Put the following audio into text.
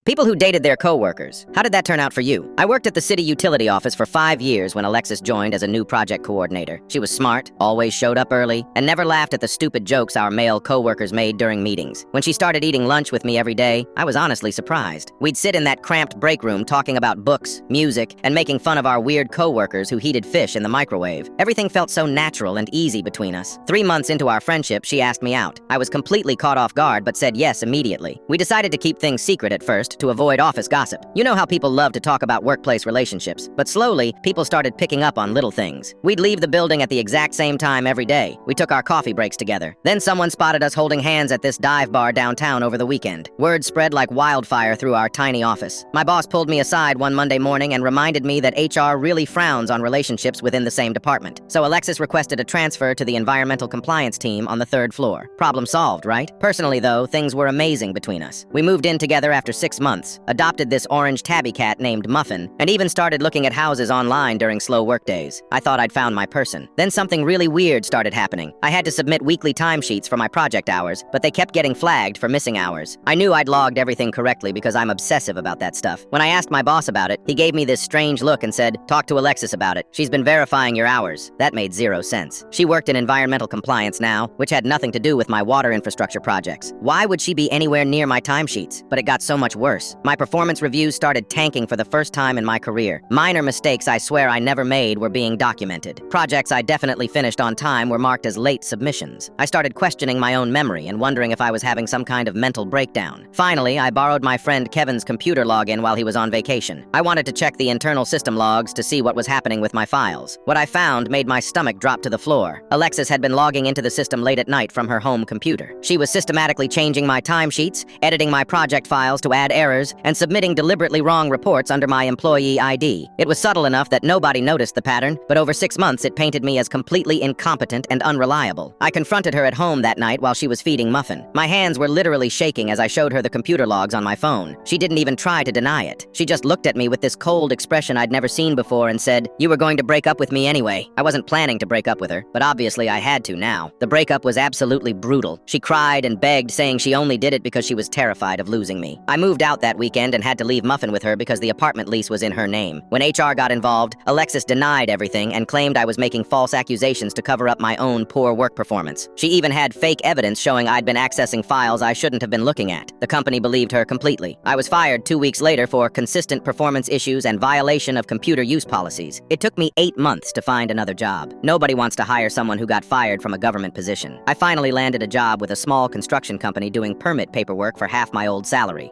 People who dated their coworkers. How did that turn out for you? I worked at the city utility office for 5 years when Alexis joined as a new project coordinator. She was smart, always showed up early, and never laughed at the stupid jokes our male coworkers made during meetings. When she started eating lunch with me every day, I was honestly surprised. We'd sit in that cramped break room talking about books, music, and making fun of our weird coworkers who heated fish in the microwave. Everything felt so natural and easy between us. 3 months into our friendship, she asked me out. I was completely caught off guard but said yes immediately. We decided to keep things secret at first to avoid office gossip. You know how people love to talk about workplace relationships, but slowly, people started picking up on little things. We'd leave the building at the exact same time every day. We took our coffee breaks together. Then someone spotted us holding hands at this dive bar downtown over the weekend. Word spread like wildfire through our tiny office. My boss pulled me aside one Monday morning and reminded me that HR really frowns on relationships within the same department. So Alexis requested a transfer to the environmental compliance team on the 3rd floor. Problem solved, right? Personally, though, things were amazing between us. We moved in together after 6 months, adopted this orange tabby cat named Muffin, and even started looking at houses online during slow work days. I thought I'd found my person. Then something really weird started happening. I had to submit weekly timesheets for my project hours, but they kept getting flagged for missing hours. I knew I'd logged everything correctly because I'm obsessive about that stuff. When I asked my boss about it, he gave me this strange look and said, "Talk to Alexis about it. She's been verifying your hours." That made 0 sense. She worked in environmental compliance now, which had nothing to do with my water infrastructure projects. Why would she be anywhere near my timesheets? But it got so much worse. My performance reviews started tanking for the first time in my career. Minor mistakes I swear I never made were being documented. Projects I definitely finished on time were marked as late submissions. I started questioning my own memory and wondering if I was having some kind of mental breakdown. Finally, I borrowed my friend Kevin's computer login while he was on vacation. I wanted to check the internal system logs to see what was happening with my files. What I found made my stomach drop to the floor. Alexis had been logging into the system late at night from her home computer. She was systematically changing my timesheets, editing my project files to add errors, and submitting deliberately wrong reports under my employee ID. It was subtle enough that nobody noticed the pattern, but over 6 months it painted me as completely incompetent and unreliable. I confronted her at home that night while she was feeding Muffin. My hands were literally shaking as I showed her the computer logs on my phone. She didn't even try to deny it. She just looked at me with this cold expression I'd never seen before and said, "You were going to break up with me anyway." I wasn't planning to break up with her, but obviously I had to now. The breakup was absolutely brutal. She cried and begged, saying she only did it because she was terrified of losing me. I moved out that weekend and had to leave Muffin with her because the apartment lease was in her name. When HR got involved, Alexis denied everything and claimed I was making false accusations to cover up my own poor work performance. She even had fake evidence showing I'd been accessing files I shouldn't have been looking at. The company believed her completely. I was fired 2 weeks later for consistent performance issues and violation of computer use policies. It took me 8 months to find another job. Nobody wants to hire someone who got fired from a government position. I finally landed a job with a small construction company doing permit paperwork for half my old salary.